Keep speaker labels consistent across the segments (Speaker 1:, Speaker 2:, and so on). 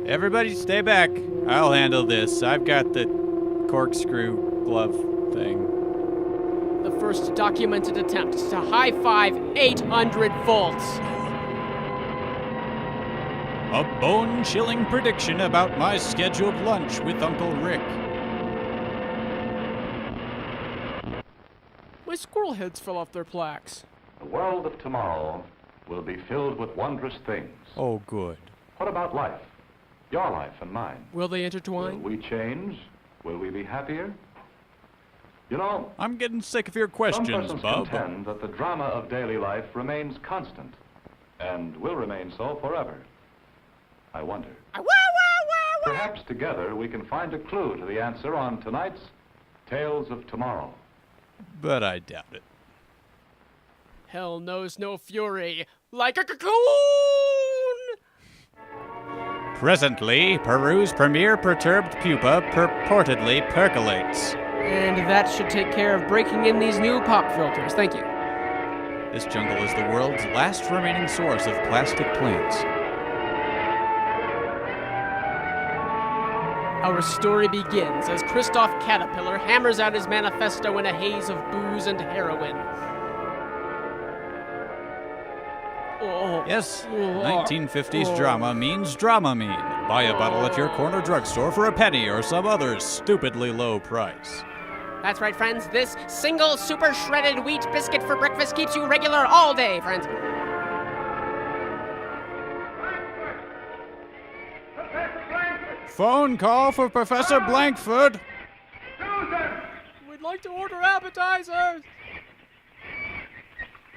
Speaker 1: Everybody stay back. I'll handle this. I've got the corkscrew glove thing.
Speaker 2: The first documented attempt to high-five 800 volts.
Speaker 1: A bone-chilling prediction about my scheduled lunch with Uncle Rick.
Speaker 2: My squirrel heads fell off their plaques.
Speaker 3: The world of tomorrow will be filled with wondrous things.
Speaker 1: Oh, good.
Speaker 3: What about life? Your life and mine.
Speaker 2: Will they intertwine?
Speaker 3: Will we change? Will we be happier? You know,
Speaker 1: I'm getting sick of your questions,
Speaker 3: some persons
Speaker 1: Bub.
Speaker 3: contend that the drama of daily life remains constant and will remain so forever. I wonder. Perhaps together we can find a clue to the answer on tonight's Tales of Tomorrow.
Speaker 1: But I doubt it.
Speaker 2: Hell knows no fury like a cocoon!
Speaker 1: Presently, Peru's premier perturbed pupa purportedly percolates.
Speaker 2: And that should take care of breaking in these new pop filters. Thank you.
Speaker 1: This jungle is the world's last remaining source of plastic plants.
Speaker 2: Our story begins as Christoph Caterpillar hammers out his manifesto in a haze of booze and heroin.
Speaker 1: Yes, 1950s drama means Dramamine. Buy a bottle at your corner drugstore for a penny or some other stupidly low price.
Speaker 2: That's right, friends. This single super shredded wheat biscuit for breakfast keeps you regular all day, friends.
Speaker 1: Phone call for Professor Blankford.
Speaker 2: Susan! We'd like to order appetizers.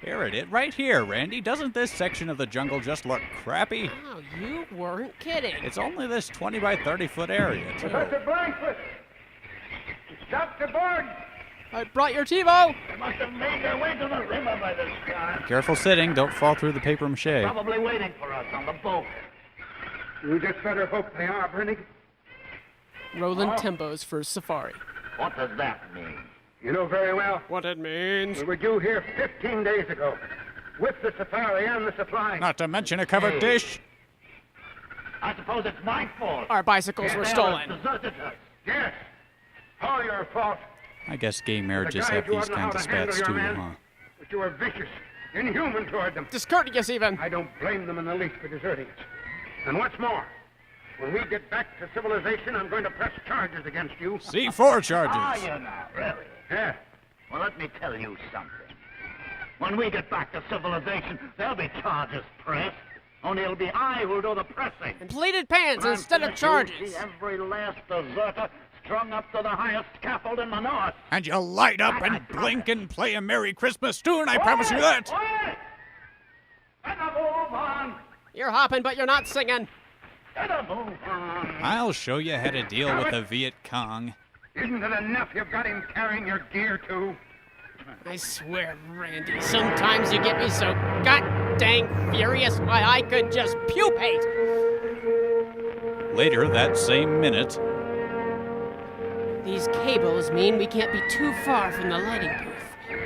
Speaker 1: Here it is, right here, Randy. Doesn't this section of the jungle just look crappy?
Speaker 2: Oh, you weren't kidding.
Speaker 1: It's only this 20 by 30 foot area, too.
Speaker 4: Professor Blankford! Dr. Bird!
Speaker 2: I brought your TiVo.
Speaker 4: They must have made their way to the river by this time.
Speaker 1: Careful sitting, don't fall through the paper mache.
Speaker 4: Probably waiting for us on the boat. You just better hope they are, Brennig.
Speaker 2: Roland Tembo's first safari.
Speaker 4: What does that mean? You know very well.
Speaker 2: What it means?
Speaker 4: We were due here 15 days ago, with the safari and the supply.
Speaker 1: Not to mention a covered dish.
Speaker 4: I suppose it's my fault.
Speaker 2: Our bicycles were stolen.
Speaker 4: Deserted us. Yes. All your fault.
Speaker 1: I guess gay marriages
Speaker 4: The
Speaker 1: have
Speaker 4: guide you
Speaker 1: these
Speaker 4: ought to know
Speaker 1: kinds of
Speaker 4: how to handle
Speaker 1: spats too,
Speaker 4: your men.
Speaker 1: huh?
Speaker 4: But you were vicious, inhuman toward them.
Speaker 2: Discourteous, even.
Speaker 4: I don't blame them in the least for deserting us. And what's more, when we get back to civilization, I'm going to press charges against you.
Speaker 1: C4 charges.
Speaker 4: You now, really? Yeah. Well, let me tell you something. When we get back to civilization, there'll be charges pressed. Only it'll be I who'll do the pressing.
Speaker 2: And pleated pans
Speaker 4: I'm
Speaker 2: instead of
Speaker 4: finished,
Speaker 2: charges.
Speaker 4: you'll see every last deserter strung up to the highest scaffold in the north.
Speaker 1: And you'll light up and blink and play a Merry Christmas tune, I promise you that.
Speaker 4: Quiet! Get a move on!
Speaker 2: You're hopping, but you're not singing.
Speaker 4: Get a move on!
Speaker 1: I'll show you how to deal with the Viet Cong.
Speaker 4: Isn't it enough you've got him carrying your gear, too?
Speaker 2: I swear, Randy, sometimes you get me so god-dang furious why I could just pupate.
Speaker 1: Later that same minute,
Speaker 2: These cables mean we can't be too far from the lighting booth.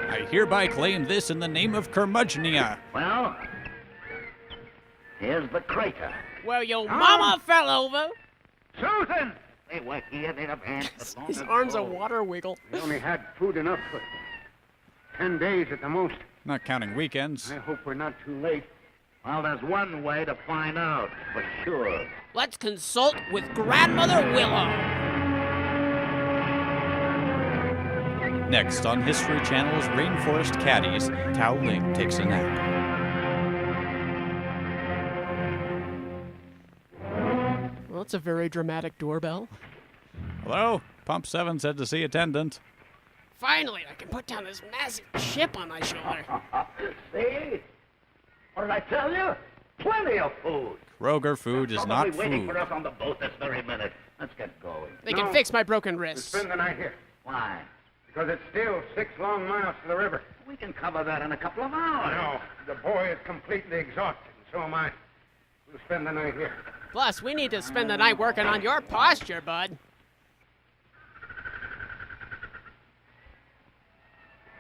Speaker 1: I hereby claim this in the name of Curmudgeonia.
Speaker 4: Well, here's the crater.
Speaker 2: Well, your mama fell over.
Speaker 4: Susan! Hey, wait, he had enough hands.
Speaker 2: His arm's a water wiggle.
Speaker 4: We only had food enough for 10 days at the most.
Speaker 1: Not counting weekends.
Speaker 4: I hope we're not too late. Well, there's one way to find out, for sure.
Speaker 2: Let's consult with Grandmother Willow.
Speaker 1: Next on History Channel's Rainforest Caddies, Tao Ling takes a nap.
Speaker 2: Well, it's a very dramatic doorbell.
Speaker 1: Hello? Pump 7 said to see attendant.
Speaker 2: Finally, I can put down this massive chip on my shoulder.
Speaker 4: See? What did I tell you? Plenty of food.
Speaker 1: Kroger food is
Speaker 4: Probably
Speaker 1: not
Speaker 4: waiting
Speaker 1: food.
Speaker 4: for us on the boat this very minute. Let's get going.
Speaker 2: They can fix my broken
Speaker 4: We'll
Speaker 2: wrists.
Speaker 4: spend the night here.
Speaker 5: Why? Because it's still 6 long miles to the river.
Speaker 4: We can cover that in a couple of hours.
Speaker 5: No, the boy is completely exhausted, and so am I. We'll spend the night here.
Speaker 2: Plus, we need to spend the night working on your posture, bud.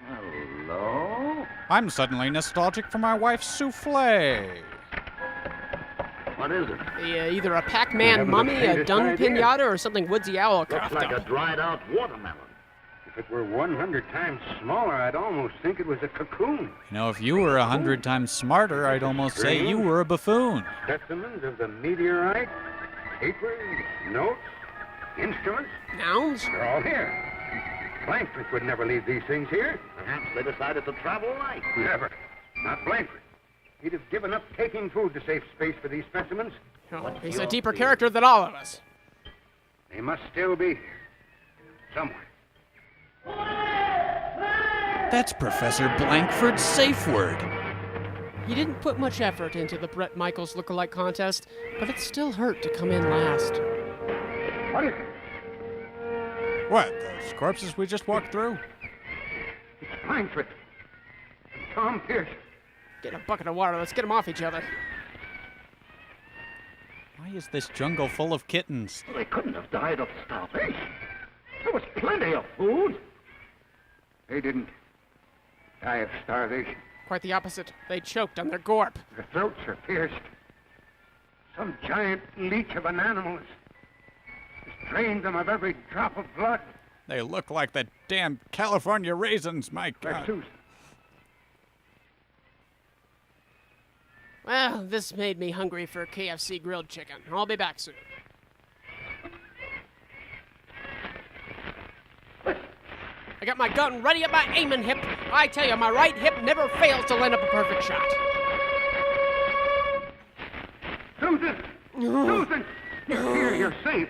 Speaker 4: Hello?
Speaker 1: I'm suddenly nostalgic for my wife's souffle.
Speaker 4: What is it?
Speaker 2: Either a Pac-Man mummy, a dung pinata, or something Woodsy Owl
Speaker 4: Looks
Speaker 2: coughed
Speaker 4: like a
Speaker 2: up.
Speaker 4: dried-out watermelon.
Speaker 5: If it were 100 times smaller, I'd almost think it was a cocoon.
Speaker 1: You know, if you were 100 times smarter, I'd almost say you were a buffoon.
Speaker 5: Specimens of the meteorite, papers, notes, instruments,
Speaker 2: Nouns?
Speaker 5: they're all here. Blankford would never leave these things here.
Speaker 4: Perhaps they decided to travel light.
Speaker 5: Never. Not Blankford. He'd have given up taking food to save space for these specimens.
Speaker 2: Oh, he's a deeper character than all of us.
Speaker 5: They must still be here. Somewhere.
Speaker 1: That's Professor Blankford's safe word.
Speaker 2: He didn't put much effort into the Bret Michaels lookalike contest, but it still hurt to come in last.
Speaker 5: What is it?
Speaker 1: What, those corpses we just walked through?
Speaker 5: It's Blankford. And Tom Pierce.
Speaker 2: Get a bucket of water, let's get them off each other.
Speaker 1: Why is this jungle full of kittens?
Speaker 4: They couldn't have died of starvation. There was plenty of food.
Speaker 5: They didn't die of starvation.
Speaker 2: Quite the opposite. They choked on their gorp.
Speaker 5: Their throats are pierced. Some giant leech of an animal has drained them of every drop of blood.
Speaker 1: They look like the damn California raisins, my
Speaker 5: Their
Speaker 1: God.
Speaker 5: Susan.
Speaker 2: Well, this made me hungry for KFC grilled chicken. I'll be back soon. I got my gun ready at my aiming hip. I tell you, my right hip never fails to line up a perfect shot.
Speaker 5: Susan! Susan! You're here, you're safe.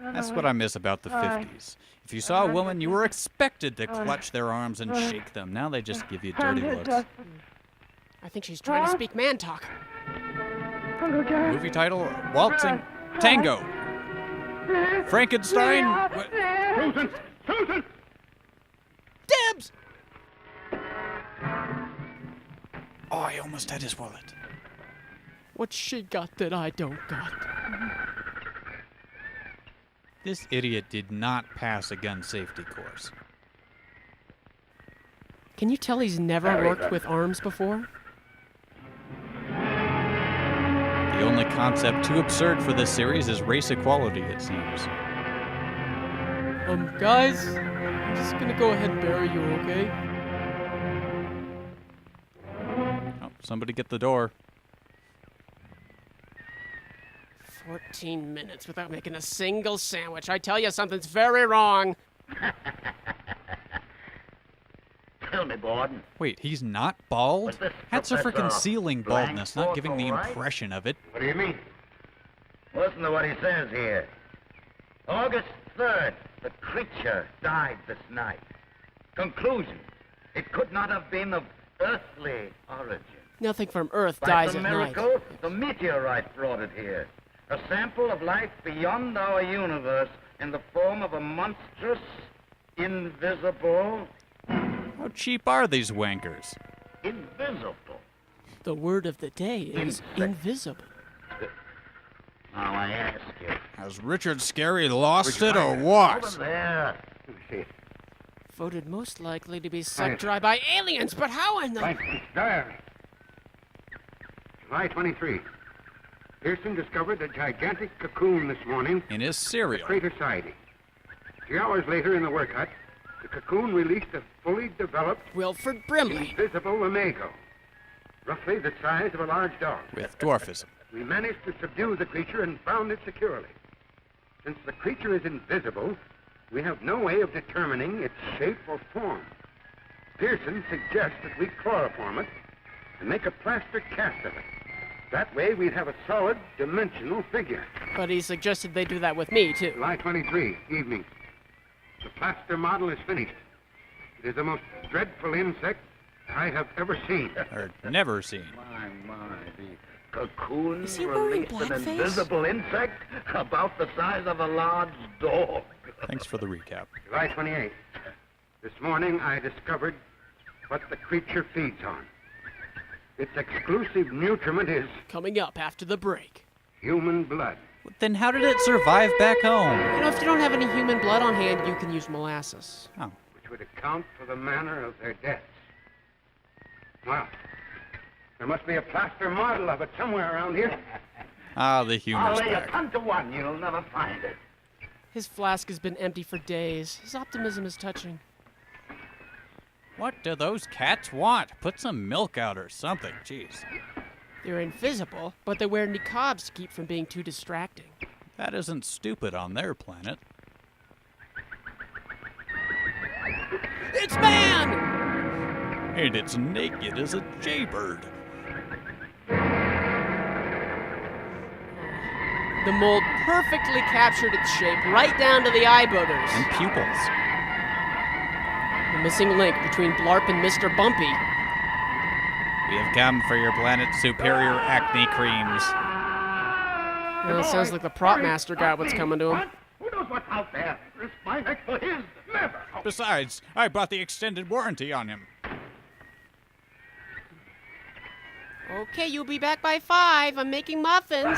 Speaker 1: That's what I miss about the 50s. If you saw a woman, you were expected to clutch their arms and shake them. Now they just give you dirty looks.
Speaker 2: I think she's trying to speak man talk.
Speaker 1: Movie title, Waltzing Tango. Frankenstein? What?
Speaker 5: Susan! Susan!
Speaker 2: Dibs!
Speaker 1: Oh, I almost had his wallet.
Speaker 2: What's she got that I don't got?
Speaker 1: This idiot did not pass a gun safety course.
Speaker 2: Can you tell he's never worked with arms before?
Speaker 1: The only concept too absurd for this series is race equality, it seems.
Speaker 2: Guys, I'm just gonna go ahead and bury you, okay?
Speaker 1: Oh, somebody get the door.
Speaker 2: 14 minutes without making a single sandwich. I tell you, something's very wrong.
Speaker 4: Tell me, Borden.
Speaker 1: Wait, he's not bald?
Speaker 4: Was this
Speaker 1: That's for
Speaker 4: Professor
Speaker 1: concealing baldness, not
Speaker 4: Blankford
Speaker 1: giving the
Speaker 4: all right?
Speaker 1: impression of it.
Speaker 5: What do you mean?
Speaker 4: Listen to what he says here. August 3rd, the creature died this night. Conclusion, it could not have been of earthly origin.
Speaker 2: Nothing from Earth
Speaker 4: By
Speaker 2: dies
Speaker 4: some
Speaker 2: at night.
Speaker 4: miracle, the meteorite brought it here. A sample of life beyond our universe in the form of a monstrous, invisible,
Speaker 1: How cheap are these wankers?
Speaker 4: invisible.
Speaker 2: The word of the day is invisible.
Speaker 4: Now I ask you.
Speaker 1: Has Richard Scarry lost it or what?
Speaker 4: Over there.
Speaker 5: Let me see.
Speaker 2: Voted most likely to be sucked dry by aliens, but how in the...
Speaker 5: Blankford's diary. July 23. Pearson discovered a gigantic cocoon this morning
Speaker 1: In his cereal.
Speaker 5: crater siding. 3 hours later in the work hut, the cocoon released a fully developed,
Speaker 2: Wilford Brimley.
Speaker 5: invisible imago, roughly the size of a large dog.
Speaker 1: With dwarfism.
Speaker 5: We managed to subdue the creature and bound it securely. Since the creature is invisible, we have no way of determining its shape or form. Pearson suggests that we chloroform it and make a plaster cast of it. That way we'd have a solid, dimensional figure.
Speaker 2: But he suggested they do that with me, too.
Speaker 5: July 23, evening. The plaster model is finished. It is the most dreadful insect I have ever seen.
Speaker 1: Or never seen.
Speaker 4: My, the cocoon
Speaker 2: Is he wearing
Speaker 4: released an
Speaker 2: blackface?
Speaker 4: invisible insect about the size of a large dog.
Speaker 1: Thanks for the recap.
Speaker 5: July 28. This morning I discovered what the creature feeds on. Its exclusive nutriment is
Speaker 2: Coming up after the break.
Speaker 5: human blood.
Speaker 1: Then how did it survive back home?
Speaker 2: You know, if you don't have any human blood on hand, you can use molasses.
Speaker 1: Oh.
Speaker 5: Which would account for the manner of their deaths. Well, there must be a plaster model of it somewhere around here.
Speaker 1: Ah, the humor's
Speaker 4: I'll lay a
Speaker 1: back.
Speaker 4: 10 to 1. You'll never find it.
Speaker 2: His flask has been empty for days. His optimism is touching.
Speaker 1: What do those cats want? Put some milk out or something. Jeez.
Speaker 2: They're invisible, but they wear niqabs to keep from being too distracting.
Speaker 1: That isn't stupid on their planet.
Speaker 2: It's man!
Speaker 1: And it's naked as a jaybird.
Speaker 2: The mold perfectly captured its shape right down to the eye boogers.
Speaker 1: And pupils.
Speaker 2: The missing link between Blarp and Mr. Bumpy.
Speaker 1: We have come for your planet's superior acne creams.
Speaker 2: Well, it sounds like the prop master got what's coming to him.
Speaker 4: Who knows what's out there? Risk my neck for his. Never.
Speaker 1: Besides, I bought the extended warranty on him.
Speaker 2: Okay, you'll be back by 5. I'm making muffins.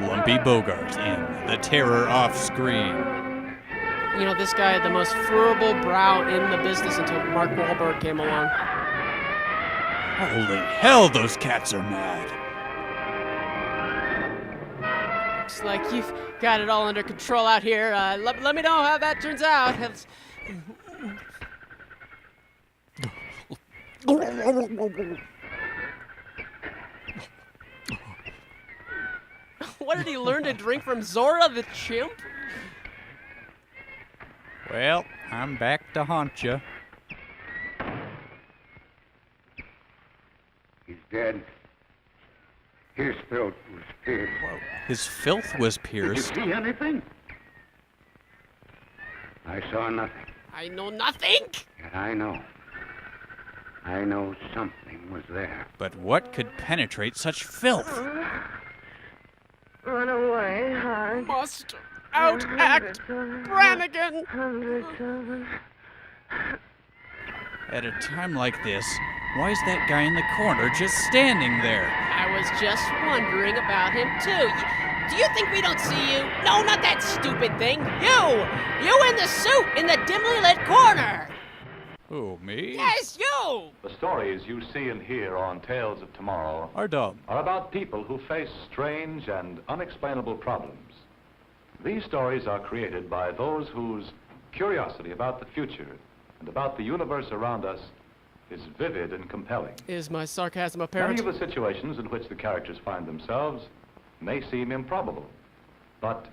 Speaker 1: Lumpy Bogart in The Terror Off Screen.
Speaker 2: You know, this guy had the most furrowable brow in the business until Mark Wahlberg came along.
Speaker 1: Holy hell, those cats are mad.
Speaker 2: Looks like you've got it all under control out here. Let me know how that turns out. What did he learn to drink from Zora the chimp?
Speaker 1: Well, I'm back to haunt you.
Speaker 5: He's dead. His throat was pierced.
Speaker 1: His filth was
Speaker 4: Did you
Speaker 1: pierced.
Speaker 4: see anything?
Speaker 5: I saw nothing.
Speaker 2: I know nothing.
Speaker 5: Yet I know. I know something was there.
Speaker 1: But what could penetrate such filth?
Speaker 6: Run away, hon.
Speaker 2: Must outact Brannigan.
Speaker 6: Hundreds of them.
Speaker 1: At a time like this, why is that guy in the corner just standing there?
Speaker 2: I was just wondering about him, too. Do you think we don't see you? No, not that stupid thing. You in the suit in the dimly lit corner.
Speaker 1: Who, me?
Speaker 2: Yes, you.
Speaker 3: The stories you see and hear on Tales of Tomorrow
Speaker 1: Or dumb.
Speaker 3: are about people who face strange and unexplainable problems. These stories are created by those whose curiosity about the future and about the universe around us is vivid and compelling.
Speaker 2: Is my sarcasm
Speaker 3: Many
Speaker 2: apparent?
Speaker 3: of the situations in which the characters find themselves may seem improbable, but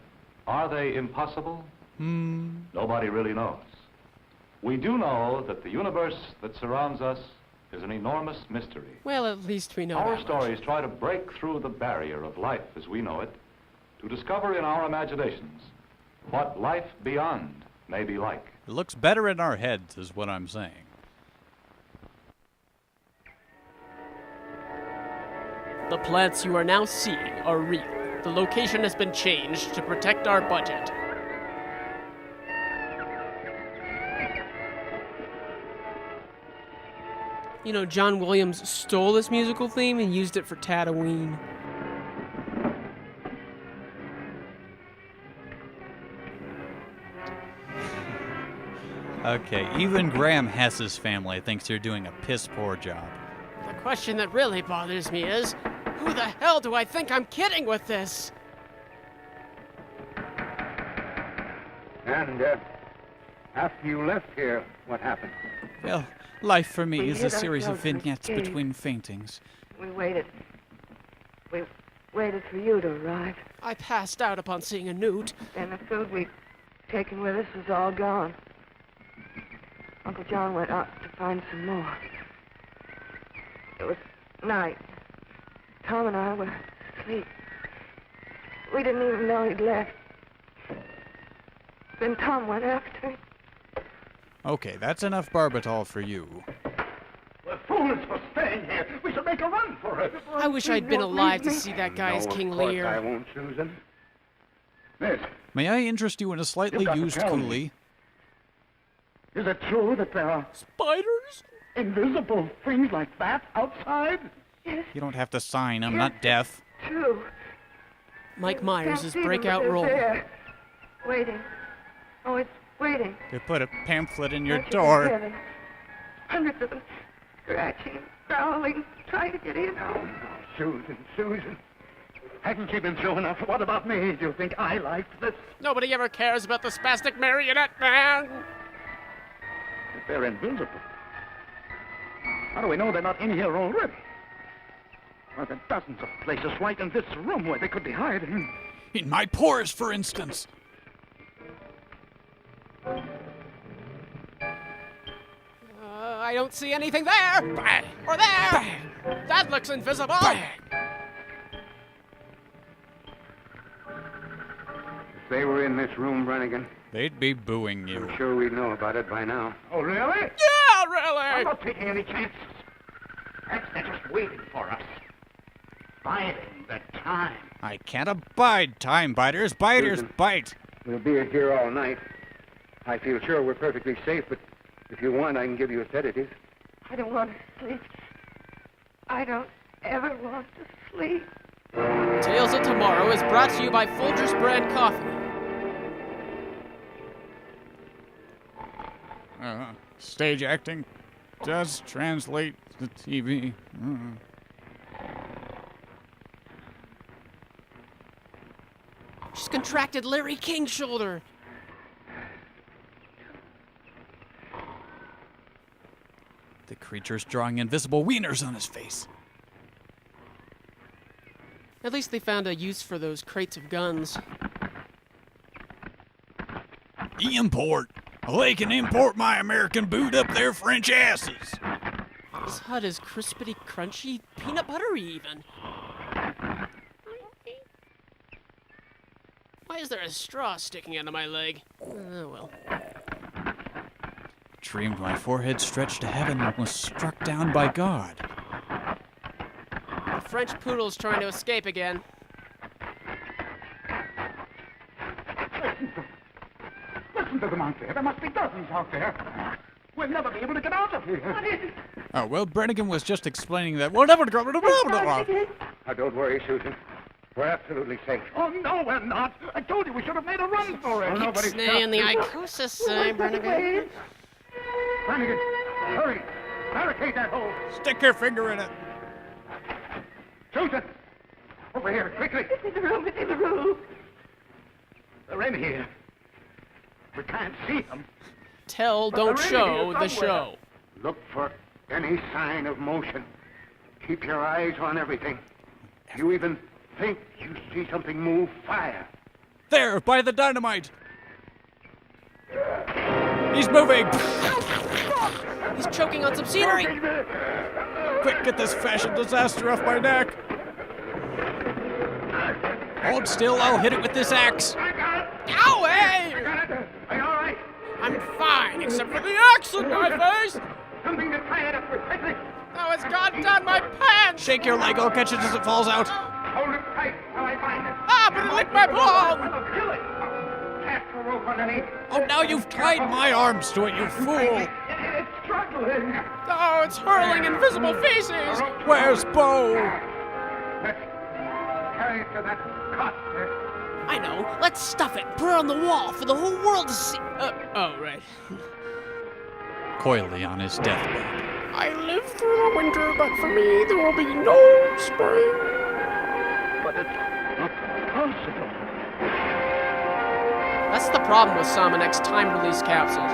Speaker 3: are they impossible? Nobody really knows. We do know that the universe that surrounds us is an enormous mystery.
Speaker 2: Well, at least we know
Speaker 3: Our
Speaker 2: that much.
Speaker 3: stories try to break through the barrier of life as we know it, to discover in our imaginations what life beyond may be like.
Speaker 1: It looks better in our heads, is what I'm saying.
Speaker 2: The plants you are now seeing are real. The location has been changed to protect our budget. You know, John Williams stole this musical theme and used it for Tatooine.
Speaker 1: Okay, even Graham Hess's family thinks you're doing a piss-poor job.
Speaker 2: The question that really bothers me is, who the hell do I think I'm kidding with this?
Speaker 5: And after you left here, what happened?
Speaker 1: Well, life for me
Speaker 6: We
Speaker 1: is a
Speaker 6: hid
Speaker 1: series of
Speaker 6: ourselves in a
Speaker 1: vignettes
Speaker 6: cave.
Speaker 1: between faintings.
Speaker 6: We waited. We waited for you to arrive.
Speaker 2: I passed out upon seeing a newt.
Speaker 6: And the food we'd taken with us was all gone. Uncle John went out to find some more. It was night. Tom and I were asleep. We didn't even know he'd left. Then Tom went after him.
Speaker 1: Okay, that's enough barbitol for you.
Speaker 4: We're fools for staying here. We should make a run for it.
Speaker 2: I wish I'd been alive to see that guy as
Speaker 5: No,
Speaker 2: King
Speaker 5: of course I
Speaker 2: Lear.
Speaker 5: won't, Susan. Miss,
Speaker 1: May I interest you in a slightly
Speaker 5: You've got to
Speaker 1: used
Speaker 5: tell me.
Speaker 1: coolie?
Speaker 7: Is it true that there are
Speaker 2: Spiders?
Speaker 7: invisible things like that outside?
Speaker 6: Yes,
Speaker 1: You don't have to sign. I'm not deaf.
Speaker 6: true.
Speaker 2: Mike Myers'
Speaker 6: Can't see them,
Speaker 2: breakout
Speaker 6: but they're
Speaker 2: role.
Speaker 6: there. Waiting. Oh, it's waiting.
Speaker 1: They put a pamphlet in your
Speaker 6: Don't you can hear
Speaker 1: door.
Speaker 6: them. Hundreds of them scratching, growling, trying to get in.
Speaker 7: No, Susan, Susan. Hasn't she been through enough? What about me? Do you think I liked this?
Speaker 2: Nobody ever cares about the spastic marionette man.
Speaker 7: If they're invisible, how do we know they're not in here already? Well, there are dozens of places right in this room where they could be hiding.
Speaker 1: In my pores, for instance.
Speaker 2: I don't see anything there.
Speaker 1: Bang.
Speaker 2: Or there.
Speaker 1: Bang.
Speaker 2: That looks invisible.
Speaker 1: Bang.
Speaker 5: If they were in this room, Brannigan,
Speaker 1: They'd be booing you.
Speaker 5: I'm sure we'd know about it by now.
Speaker 7: Oh, really?
Speaker 2: Yeah,
Speaker 7: I'm
Speaker 2: really.
Speaker 7: not taking any chances. Perhaps they're just waiting for us. Biding their time.
Speaker 1: I can't abide time biters. Biters
Speaker 5: Susan.
Speaker 1: bite.
Speaker 5: We'll be here all night. I feel sure we're perfectly safe, but if you want, I can give you a sedative.
Speaker 6: I don't want to sleep. I don't ever want to sleep.
Speaker 2: Tales of Tomorrow is brought to you by Folgers Brand Coffee.
Speaker 1: Stage acting does translate to TV.
Speaker 2: She's contracted Larry King's shoulder.
Speaker 1: The creature's drawing invisible wieners on his face.
Speaker 2: At least they found a use for those crates of guns.
Speaker 1: Import. They can import my American boot up their French asses.
Speaker 2: This hut is crispity, crunchy, peanut buttery even. Why is there a straw sticking out of my leg? Oh well.
Speaker 1: Dreamed my forehead stretched to heaven and was struck down by God.
Speaker 2: The French poodle's trying to escape again.
Speaker 7: Listen to them out there. There must be dozens out there. We'll never be able to get out of here. What is it?
Speaker 1: Oh, well, Brannigan was just explaining that. Well, never go.
Speaker 5: Now, don't worry, Susan. We're absolutely safe.
Speaker 7: Oh, no, we're not. I told you we should have made a run for it.
Speaker 5: Oh, nobody
Speaker 2: Stay in the
Speaker 5: stopped
Speaker 2: Icosa side, Brannigan.
Speaker 7: Brannigan, hurry. Barricade that hole.
Speaker 1: Stick your finger in it.
Speaker 7: Susan, over here, quickly.
Speaker 6: It's in the room. It's in the room.
Speaker 7: They're in here. We can't see them.
Speaker 2: Tell,
Speaker 7: But
Speaker 2: don't
Speaker 7: they're in
Speaker 2: show
Speaker 7: here
Speaker 2: the
Speaker 7: somewhere.
Speaker 2: show.
Speaker 5: Look for any sign of motion. Keep your eyes on everything. You even think you see something move, fire.
Speaker 1: There, by the dynamite. He's moving.
Speaker 2: He's choking on some scenery.
Speaker 1: Quick, get this fashion disaster off my neck. Hold still, I'll hit it with this axe.
Speaker 2: Ow, hey!
Speaker 7: Are you all right?
Speaker 2: I'm fine, except for the axe in my face.
Speaker 7: Something to tie it up with, quickly.
Speaker 2: Oh, it's gone down my pants.
Speaker 1: Shake your leg, I'll catch it as it falls out.
Speaker 7: Hold it tight while I find it.
Speaker 2: Ah, but it licked my palm.
Speaker 7: I'll kill it. Cast the rope underneath.
Speaker 1: Oh, now you've tied my arms to it, you fool.
Speaker 7: It's struggling.
Speaker 2: Oh, it's hurling invisible feces.
Speaker 1: Where's Bo?
Speaker 7: Let's carry it to that costlier.
Speaker 2: I know. Let's stuff it. Put it on the wall for the whole world to see. Oh, right.
Speaker 1: Coyly on his deathbed.
Speaker 2: I lived through the winter, but for me there will be no spring.
Speaker 7: But it's not possible.
Speaker 2: That's the problem with Somonek's time-release capsules.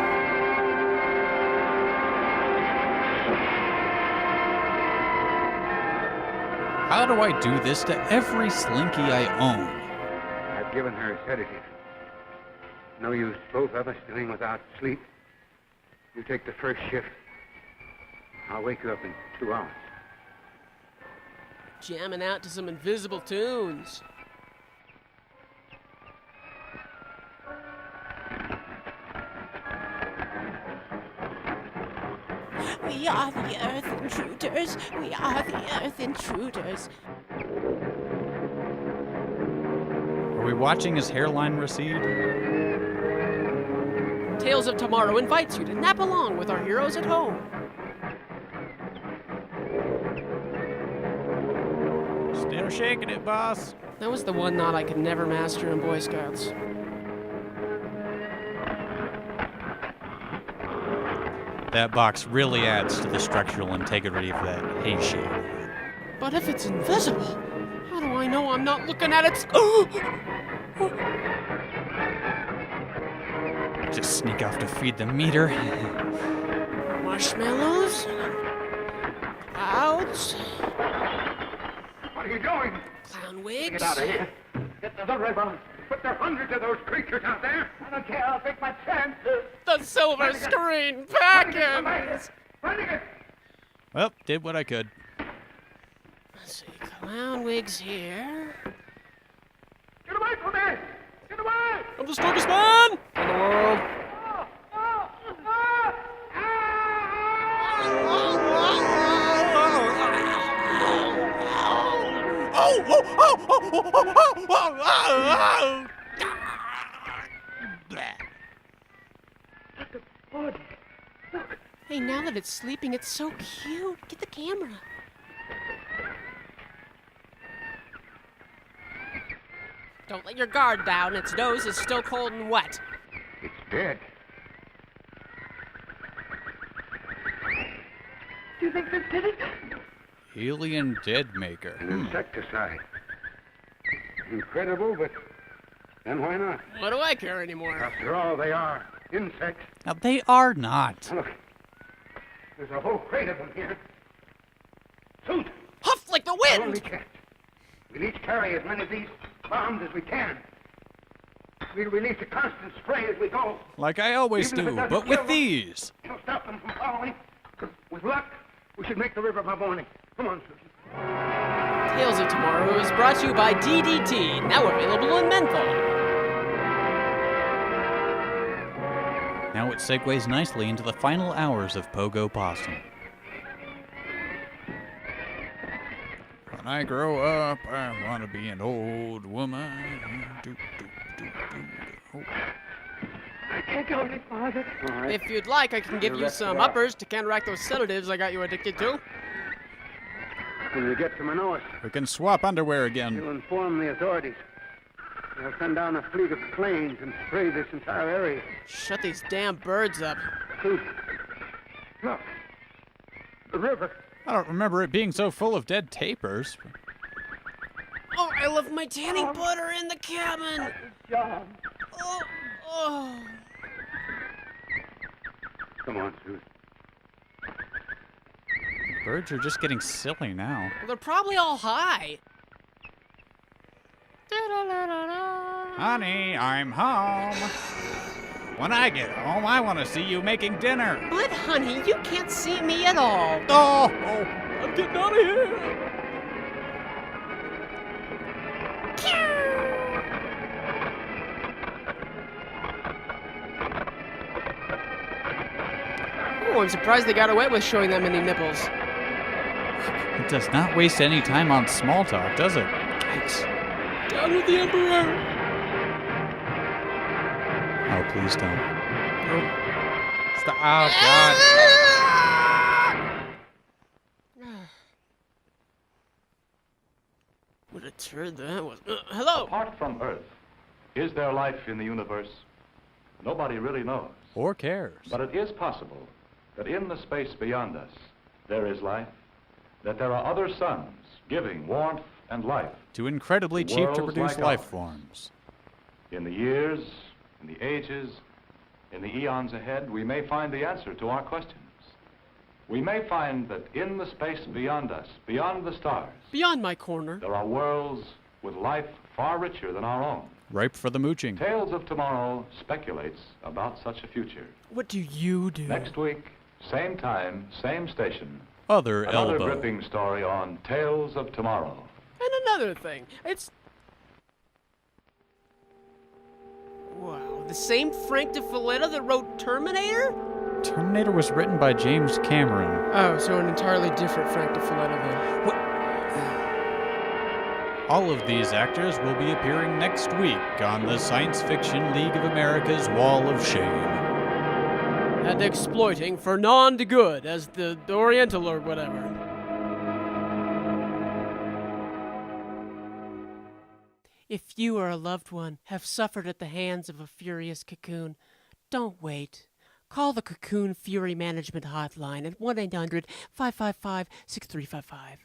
Speaker 1: How do I do this to every slinky I own?
Speaker 5: I've given her a sedative. No use, both of us doing without sleep. You take the first shift. I'll wake you up in 2 hours.
Speaker 2: Jamming out to some invisible tunes.
Speaker 8: We are the Earth Intruders. We are the Earth Intruders.
Speaker 1: Are we watching his hairline recede?
Speaker 2: Tales of Tomorrow invites you to nap along with our heroes at home.
Speaker 1: Still shaking it, boss.
Speaker 2: That was the one knot I could never master in Boy Scouts.
Speaker 1: That box really adds to the structural integrity of that hay shade.
Speaker 2: But if it's invisible, how do I know I'm not looking at its...
Speaker 1: Just sneak off to feed the meter.
Speaker 2: Marshmallows? Clouds?
Speaker 5: What are you doing?
Speaker 2: Clown wigs?
Speaker 5: Get out of here. Get to the river. But there are hundreds of those creatures out there. I don't care. I'll take my chances.
Speaker 2: The silver screen package!
Speaker 5: Finding it!
Speaker 1: Well, did what I could.
Speaker 2: Let's see, clown wigs here.
Speaker 5: Get away from me! Get away!
Speaker 2: I'm the strongest man in the world. Hey, now that it's sleeping, it's so cute. Get the camera. Don't let your guard down. Its nose is still cold and wet.
Speaker 5: It's dead.
Speaker 6: Do you think this did it?
Speaker 1: Alien dead maker.
Speaker 5: An insecticide. Incredible, but then why not?
Speaker 2: What do I care anymore?
Speaker 5: After all, they are insects.
Speaker 1: Now, they are not.
Speaker 5: Now look, there's a whole crate of them here. Suit!
Speaker 2: Huff like the
Speaker 5: Our only
Speaker 2: wind!
Speaker 5: chance. We'll each carry as many of these bombs as we can. We'll release a constant spray as we go.
Speaker 1: Like I always
Speaker 5: Even if
Speaker 1: do,
Speaker 5: it doesn't
Speaker 1: but with
Speaker 5: kill them,
Speaker 1: these.
Speaker 5: It'll stop them from following. With luck, we should make the river by morning. Come on, Susan.
Speaker 2: Tales of Tomorrow is brought to you by DDT, now available in menthol.
Speaker 1: Now it segues nicely into the final hours of Pogo Possum. When I grow up, I want to be an old woman.
Speaker 6: I can't go any farther.
Speaker 5: All right.
Speaker 2: If you'd like, I can give you some uppers to counteract those sedatives I got you addicted to.
Speaker 5: When we get to Manoas,
Speaker 1: We can swap underwear again.
Speaker 5: we'll inform the authorities. They'll send down a fleet of planes and spray this entire area.
Speaker 2: Shut these damn birds up.
Speaker 5: Susan, look. The river.
Speaker 1: I don't remember it being so full of dead tapers.
Speaker 2: Oh, I left my tanning butter in the cabin.
Speaker 6: John.
Speaker 2: Oh, oh.
Speaker 5: Come on, Susan.
Speaker 1: Birds are just getting silly now.
Speaker 2: Well, they're probably all high.
Speaker 1: Honey, I'm home. When I get home, I want to see you making dinner.
Speaker 2: But, honey, you can't see me at all.
Speaker 1: Oh,
Speaker 2: I'm getting out of here. Oh, I'm surprised they got away with showing that many nipples.
Speaker 1: it does not waste any time on small talk, does it?
Speaker 2: Yikes. Down with the Emperor.
Speaker 1: Oh, please don't.
Speaker 2: Oh.
Speaker 1: Stop. Oh, God.
Speaker 2: What a turd that was. Hello.
Speaker 3: Apart from Earth, is there life in the universe? Nobody really knows.
Speaker 1: Or cares.
Speaker 3: But it is possible that in the space beyond us, there is life, that there are other suns giving warmth and life.
Speaker 1: Too incredibly
Speaker 3: To
Speaker 1: cheap to
Speaker 3: worlds
Speaker 1: produce
Speaker 3: like
Speaker 1: life
Speaker 3: ours.
Speaker 1: forms.
Speaker 3: In the years, in the ages, in the eons ahead, we may find the answer to our questions. We may find that in the space beyond us, beyond the stars,
Speaker 2: Beyond my corner.
Speaker 3: there are worlds with life far richer than our own.
Speaker 1: Ripe for the mooching.
Speaker 3: Tales of Tomorrow speculates about such a future.
Speaker 2: What do you do?
Speaker 3: Next week, same time, same station,
Speaker 1: Other
Speaker 3: another
Speaker 1: elbow.
Speaker 3: gripping story on Tales of Tomorrow.
Speaker 2: And another thing, it's... Wow, the same Frank DeFiletta that wrote Terminator?
Speaker 1: Terminator was written by James Cameron.
Speaker 2: Oh, so an entirely different Frank DeFiletta then.
Speaker 1: What? All of these actors will be appearing next week on the Science Fiction League of America's Wall of Shame.
Speaker 2: and exploiting for non-good as the Oriental or whatever. If you or a loved one have suffered at the hands of a furious cocoon, don't wait. Call the Cocoon Fury Management Hotline at 1-800-555-6355.